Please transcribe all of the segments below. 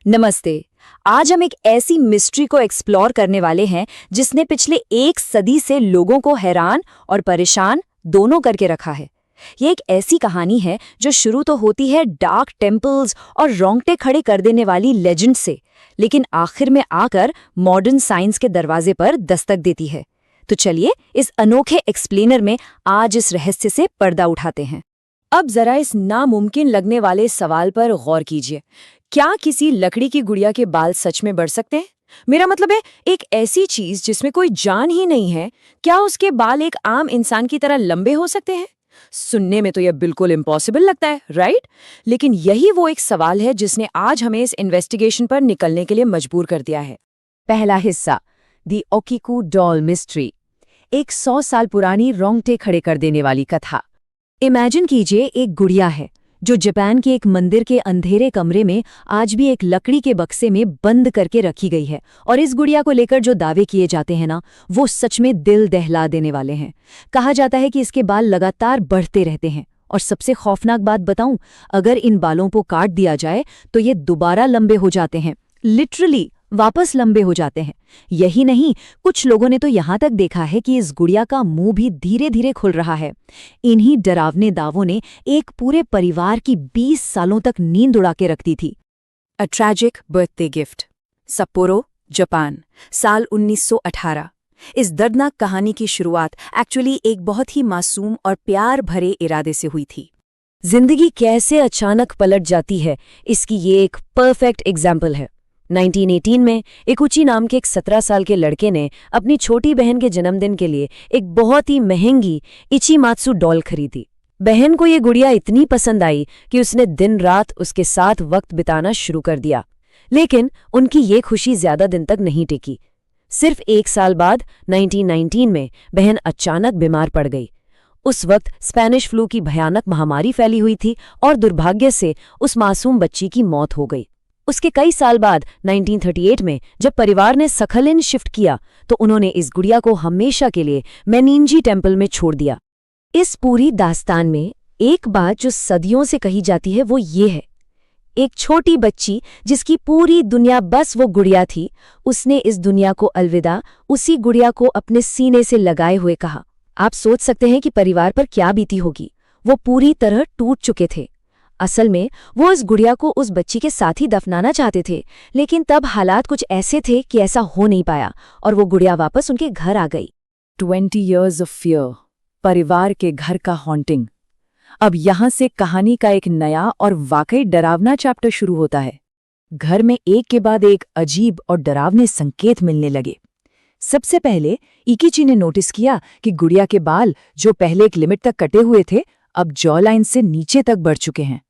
नमस्ते। आज हम एक ऐसी मिस्ट्री को एक्सप्लोर करने वाले हैं जिसने पिछले 1 सदी से लोगों को हैरान और परेशान दोनों करके रखा है। ये एक ऐसी कहानी है जो शुरू तो होती है डार्क टेम्पल्स और रोंगटे खड़े कर देने वाली लेजेंड से, लेकिन आखिर में आकर मॉडर्न साइंस के दरवाजे पर दस्तक देती है। तो चलिए इस अनोखे एक्सप्लेनर में आज इस रहस्य से पर्दा उठाते हैं। अब जरा इस नामुमकिन लगने वाले सवाल पर गौर कीजिए। क्या किसी लकड़ी की गुड़िया के बाल सच में बढ़ सकते हैं? मेरा मतलब है, एक ऐसी चीज जिसमें कोई जान ही नहीं है, क्या उसके बाल एक आम इंसान की तरह लंबे हो सकते हैं? सुनने में तो यह बिल्कुल इम्पॉसिबल लगता है, राइट? लेकिन यही वो एक सवाल है जिसने आज हमें इस इन्वेस्टिगेशन पर निकलने के लिए मजबूर कर दिया है। पहला हिस्सा, द ओकिकू डॉल मिस्ट्री, एक 100 साल पुरानी रोंगटे खड़े कर देने वाली कथा। इमेजिन कीजिए, एक गुड़िया है जो जापान के एक मंदिर के अंधेरे कमरे में आज भी एक लकड़ी के बक्से में बंद करके रखी गई है, और इस गुड़िया को लेकर जो दावे किए जाते हैं ना, वो सच में दिल दहला देने वाले हैं। कहा जाता है कि इसके बाल लगातार बढ़ते रहते हैं, और सबसे खौफनाक बात बताऊं, अगर इन बालों को काट दिया जाए तो ये दोबारा लंबे हो जाते हैं, लिटरली वापस लंबे हो जाते हैं। यही नहीं, कुछ लोगों ने तो यहां तक देखा है कि इस गुड़िया का मुंह भी धीरे धीरे खुल रहा है। इन्हीं डरावने दावों ने एक पूरे परिवार की 20 सालों तक नींद उड़ा के रख दी थी। A tragic birthday gift, Sapporo, Japan, साल 1918। इस दर्दनाक कहानी की शुरुआत एक्चुअली एक बहुत ही मासूम और प्यार भरे इरादे से हुई थी। जिंदगी कैसे अचानक पलट जाती है, इसकी ये एक परफेक्ट एग्जाम्पल है। 1918 में इकुची नाम के एक 17 साल के लड़के ने अपनी छोटी बहन के जन्मदिन के लिए एक बहुत ही महंगी इचिमात्सु डॉल खरीदी। बहन को ये गुड़िया इतनी पसंद आई कि उसने दिन रात उसके साथ वक्त बिताना शुरू कर दिया। लेकिन उनकी ये खुशी ज्यादा दिन तक नहीं टिकी। सिर्फ 1 साल बाद 1919 में बहन अचानक बीमार पड़ गई। उस वक्त स्पेनिश फ्लू की भयानक महामारी फैली हुई थी और दुर्भाग्य से उस मासूम बच्ची की मौत हो गई। उसके कई साल बाद 1938 में जब परिवार ने सखलिन शिफ्ट किया तो उन्होंने इस गुड़िया को हमेशा के लिए मेनिंजी टेम्पल में छोड़ दिया। इस पूरी दास्तान में एक बात जो सदियों से कही जाती है वो ये है, एक छोटी बच्ची जिसकी पूरी दुनिया बस वो गुड़िया थी, उसने इस दुनिया को अलविदा उसी गुड़िया को अपने सीने से लगाए हुए कहा। आप सोच सकते हैं कि परिवार पर क्या बीती होगी। वो पूरी तरह टूट चुके थे। असल में वो इस गुड़िया को उस बच्ची के साथ ही दफनाना चाहते थे, लेकिन तब हालात कुछ ऐसे थे कि ऐसा हो नहीं पाया और वो गुड़िया वापस उनके घर आ गई। 20 years of fear, परिवार के घर का हॉन्टिंग। अब यहां से कहानी का एक नया और वाकई डरावना चैप्टर शुरू होता है। घर में एक के बाद एक अजीब और डरावने संकेत मिलने लगे। सबसे पहले इकिची ने नोटिस किया कि गुड़िया के बाल, जो पहले एक लिमिट तक कटे हुए थे, अब जॉ लाइन से नीचे तक बढ़ चुके हैं।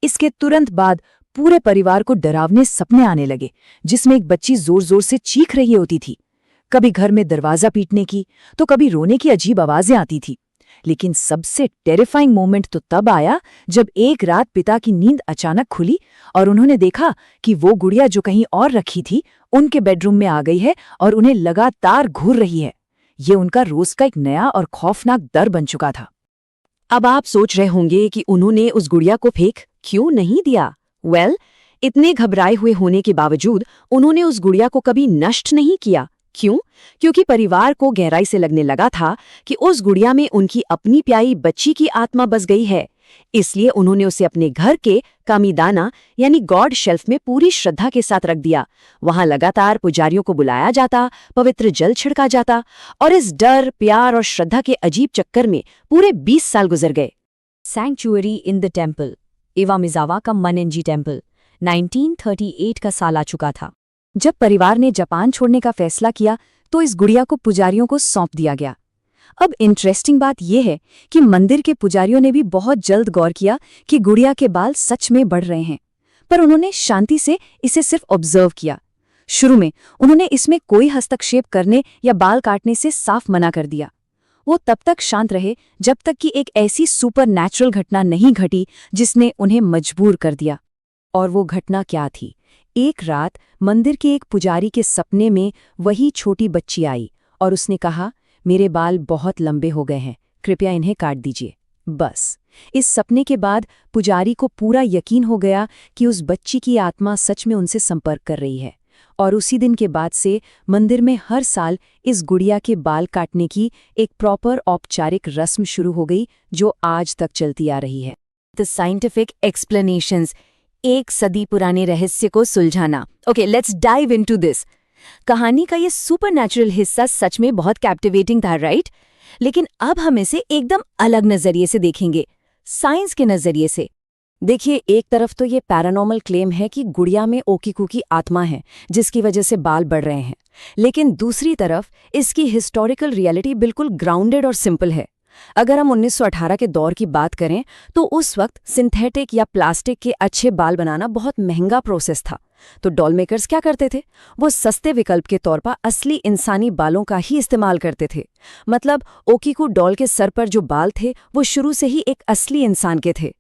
इसके तुरंत बाद पूरे परिवार को डरावने सपने आने लगे, जिसमें एक बच्ची जोर जोर से चीख रही होती थी। कभी घर में दरवाजा पीटने की तो कभी रोने की अजीब आवाजें आती थी। लेकिन सबसे टेरिफाइंग मोमेंट तो तब आया जब एक रात पिता की नींद अचानक खुली और उन्होंने देखा कि वो गुड़िया जो कहीं और रखी थी उनके बेडरूम में आ गई है और उन्हें लगातार घूर रही है। ये उनका रोज का एक नया और खौफनाक डर बन चुका था। अब आप सोच रहे होंगे कि उन्होंने उस गुड़िया को फेंक क्यों नहीं दिया। इतने घबराए हुए होने के बावजूद उन्होंने उस गुड़िया को कभी नष्ट नहीं किया। क्यों? क्योंकि परिवार को गहराई से लगने लगा था कि उस गुड़िया में उनकी अपनी प्यारी बच्ची की आत्मा बस गई है। इसलिए उन्होंने उसे अपने घर के कामीदाना यानी गॉड शेल्फ में पूरी श्रद्धा के साथ रख दिया। वहां लगातार पुजारियों को बुलाया जाता, पवित्र जल छिड़का जाता, और इस डर, प्यार और श्रद्धा के अजीब चक्कर में पूरे 20 साल गुजर गए। सैंक्चुअरी इन द टेम्पल, इवामिजावा का मेनिंजी टेम्पल। 1938 का साल आ चुका था। जब परिवार ने जापान छोड़ने का फैसला किया तो इस गुड़िया को पुजारियों को सौंप दिया गया। अब इंटरेस्टिंग बात यह है कि मंदिर के पुजारियों ने भी बहुत जल्द गौर किया कि गुड़िया के बाल सच में बढ़ रहे हैं, पर उन्होंने शांति से इसे सिर्फ ऑब्जर्व किया। शुरू में उन्होंने इसमें कोई हस्तक्षेप करने या बाल काटने से साफ मना कर दिया। वो तब तक शांत रहे जब तक कि एक ऐसी सुपर नेचुरल घटना नहीं घटी जिसने उन्हें मजबूर कर दिया। और वो घटना क्या थी? एक रात मंदिर के एक पुजारी के सपने में वही छोटी बच्ची आई और उसने कहा, मेरे बाल बहुत लंबे हो गए हैं, कृपया इन्हें काट दीजिए। बस इस सपने के बाद पुजारी को पूरा यकीन हो गया कि उस बच्ची की आत्मा सच में उनसे संपर्क कर रही है, और उसी दिन के बाद से मंदिर में हर साल इस गुड़िया के बाल काटने की एक प्रॉपर औपचारिक रस्म शुरू हो गई, जो आज तक चलती आ रही है। द साइंटिफिक एक्सप्लेनेशंस, एक सदी पुराने रहस्य को सुलझाना। Okay, let's dive into this. कहानी का ये सुपरनैचुरल हिस्सा सच में बहुत कैप्टिवेटिंग था, राइट? लेकिन अब हम इसे एकदम अलग नजरिए से देखेंगे, साइंस के नजरिए से। देखिए, एक तरफ तो ये पैरानॉर्मल क्लेम है कि गुड़िया में ओकीकू की आत्मा है जिसकी वजह से बाल बढ़ रहे हैं, लेकिन दूसरी तरफ इसकी हिस्टोरिकल रियलिटी बिल्कुल ग्राउंडेड और सिंपल है। अगर हम 1918 के दौर की बात करें तो उस वक्त सिंथेटिक या प्लास्टिक के अच्छे बाल बनाना बहुत महंगा प्रोसेस था। तो डॉल मेकर्स क्या करते थे? वो सस्ते विकल्प के तौर पर असली इंसानी बालों का ही इस्तेमाल करते थे। मतलब ओकीकू डॉल के सर पर जो बाल थे वो शुरू से ही एक असली इंसान के थे।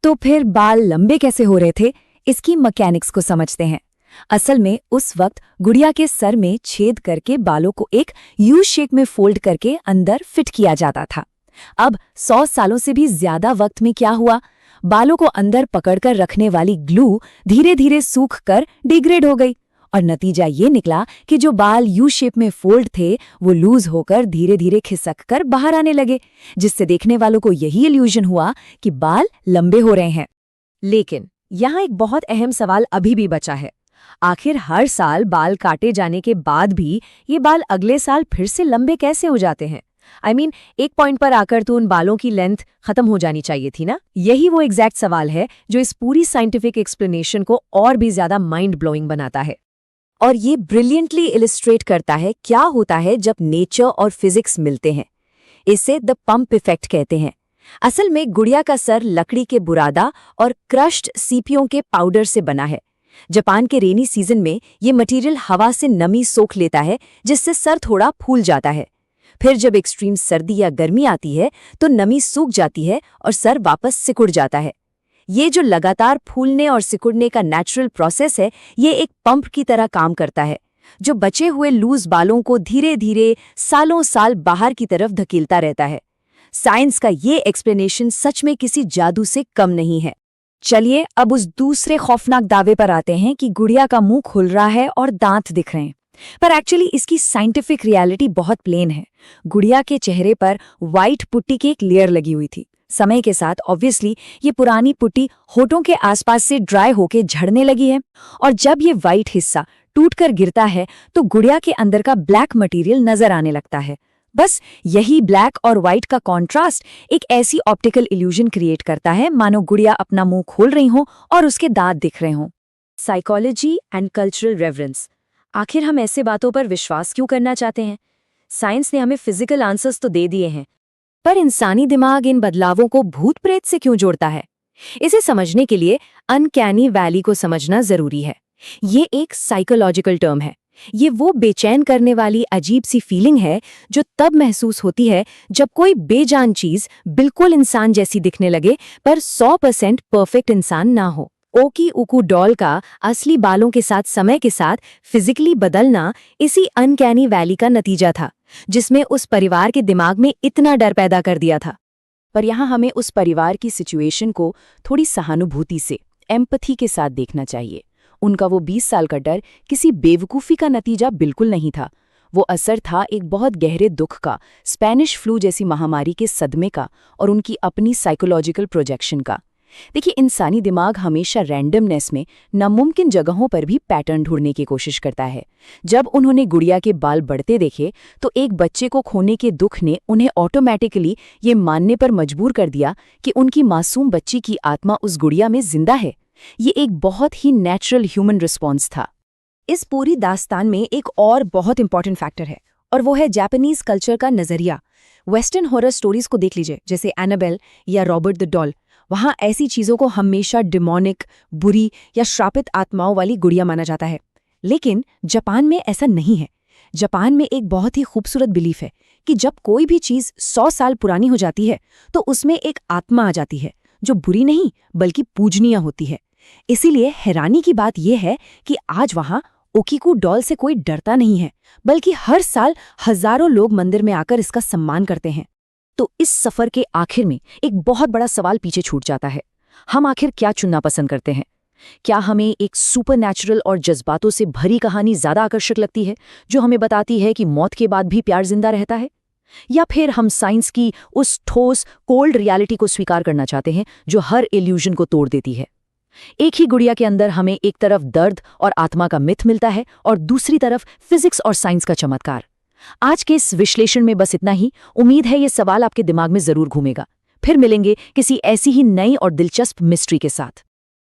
तो फिर बाल लंबे कैसे हो रहे थे? इसकी मैकेनिक्स को समझते हैं। असल में उस वक्त गुड़िया के सर में छेद करके बालों को एक यू शेप में फोल्ड करके अंदर फिट किया जाता था। अब 100 सालों से भी ज्यादा वक्त में क्या हुआ? बालों को अंदर पकड़कर रखने वाली ग्लू धीरे धीरे सूख कर डिग्रेड हो गई, और नतीजा ये निकला कि जो बाल यू शेप में फोल्ड थे वो लूज होकर धीरे धीरे खिसक कर बाहर आने लगे, जिससे देखने वालों को यही इल्यूजन हुआ कि बाल लंबे हो रहे हैं। लेकिन यहाँ एक बहुत अहम सवाल अभी भी बचा है। आखिर हर साल बाल काटे जाने के बाद भी ये बाल अगले साल फिर से लंबे कैसे हो जाते हैं? एक पॉइंट पर आकर तो उन बालों की लेंथ खत्म हो जानी चाहिए थी ना? यही वो एग्जैक्ट सवाल है जो इस पूरी साइंटिफिक एक्सप्लेनेशन को और भी ज्यादा माइंड ब्लोइंग बनाता है। और ये ब्रिलियंटली इलिस्ट्रेट करता है क्या होता है जब नेचर और फिजिक्स मिलते हैं। इसे द पंप इफेक्ट कहते हैं। असल में गुड़िया का सर लकड़ी के बुरादा और क्रश्ड सीपियों के पाउडर से बना है। जापान के रेनी सीजन में ये मटेरियल हवा से नमी सोख लेता है, जिससे सर थोड़ा फूल जाता है। फिर जब एक्सट्रीम सर्दी या गर्मी आती है तो नमी सूख जाती है और सर वापस सिकुड़ जाता है। ये जो लगातार फूलने और सिकुड़ने का नेचुरल प्रोसेस है, ये एक पंप की तरह काम करता है, जो बचे हुए लूज बालों को धीरे धीरे सालों साल बाहर की तरफ धकेलता रहता है। साइंस का ये एक्सप्लेनेशन सच में किसी जादू से कम नहीं है। चलिए अब उस दूसरे खौफनाक दावे पर आते हैं कि गुड़िया का मुंह खुल रहा है और दांत दिख रहे हैं। पर एक्चुअली इसकी साइंटिफिक रियलिटी बहुत प्लेन है। गुड़िया के चेहरे पर व्हाइट पुट्टी की एक लेयर लगी हुई थी। समय के साथ ऑब्वियसली ये पुरानी पुट्टी होठों के आसपास से ड्राई होके झड़ने लगी है, और जब ये व्हाइट हिस्सा टूटकर गिरता है तो गुड़िया के अंदर का ब्लैक मटेरियल नजर आने लगता है। बस यही ब्लैक और व्हाइट का कॉन्ट्रास्ट एक ऐसी ऑप्टिकल इल्यूजन क्रिएट करता है मानो गुड़िया अपना मुंह खोल रही हो और उसके दांत दिख रहे हों। Psychology and cultural reference. आखिर हम ऐसे बातों पर विश्वास क्यों करना चाहते हैं? साइंस ने हमें फिजिकल आंसर्स तो दे दिए हैं, पर इंसानी दिमाग इन बदलावों को भूत प्रेत से क्यों जोड़ता है? इसे समझने के लिए अनकैनी वैली को समझना जरूरी है। ये एक साइकोलॉजिकल टर्म है। ये वो बेचैन करने वाली अजीब सी फीलिंग है जो तब महसूस होती है जब कोई बेजान चीज बिल्कुल इंसान जैसी दिखने लगे पर 100% परफेक्ट इंसान ना हो। ओकीकू डॉल का असली बालों के साथ समय के साथ फिजिकली बदलना इसी अनकैनी वैली का नतीजा था, जिसमें उस परिवार के दिमाग में इतना डर पैदा कर दिया था। पर यहाँ हमें उस परिवार की सिचुएशन को थोड़ी सहानुभूति से, एम्पथी के साथ देखना चाहिए। उनका वो 20 साल का डर किसी बेवकूफ़ी का नतीजा बिल्कुल नहीं था। वो असर था एक बहुत गहरे दुख का, स्पेनिश फ्लू जैसी महामारी के सदमे का और उनकी अपनी साइकोलॉजिकल प्रोजेक्शन का। देखिए, इंसानी दिमाग हमेशा रैंडमनेस में नामुमकिन जगहों पर भी पैटर्न ढूंढने की कोशिश करता है। जब उन्होंने गुड़िया के बाल बढ़ते देखे तो एक बच्चे को खोने के दुख ने उन्हें ऑटोमेटिकली ये मानने पर मजबूर कर दिया कि उनकी मासूम बच्ची की आत्मा उस गुड़िया में जिंदा है। ये एक बहुत ही नेचुरल ह्यूमन रिस्पॉन्स था। इस पूरी दास्तान में एक और बहुत इंपॉर्टेंट फैक्टर है, और वो है जापानीज कल्चर का नजरिया। वेस्टर्न हॉरर स्टोरीज को देख लीजिए, जैसे एनाबेल या रॉबर्ट द डॉल। वहाँ ऐसी चीज़ों को हमेशा डिमोनिक, बुरी या श्रापित आत्माओं वाली गुड़िया माना जाता है। लेकिन जापान में ऐसा नहीं है। जापान में एक बहुत ही खूबसूरत बिलीफ है कि जब कोई भी चीज़ 100 साल पुरानी हो जाती है तो उसमें एक आत्मा आ जाती है जो बुरी नहीं बल्कि पूजनीय होती है। इसीलिए हैरानी की बात यह है कि आज वहाँ ओकीकू डॉल से कोई डरता नहीं है, बल्कि हर साल हजारों लोग मंदिर में आकर इसका सम्मान करते हैं। तो इस सफर के आखिर में एक बहुत बड़ा सवाल पीछे छूट जाता है। हम आखिर क्या चुनना पसंद करते हैं? क्या हमें एक सुपरनैचुरल और जज्बातों से भरी कहानी ज्यादा आकर्षक लगती है, जो हमें बताती है कि मौत के बाद भी प्यार जिंदा रहता है? या फिर हम साइंस की उस ठोस कोल्ड रियलिटी को स्वीकार करना चाहते हैं जो हर इल्यूजन को तोड़ देती है? एक ही गुड़िया के अंदर हमें एक तरफ दर्द और आत्मा का मिथ मिलता है और दूसरी तरफ फिजिक्स और साइंस का चमत्कार। आज के इस विश्लेषण में बस इतना ही। उम्मीद है ये सवाल आपके दिमाग में जरूर घूमेगा। फिर मिलेंगे किसी ऐसी ही नई और दिलचस्प मिस्ट्री के साथ।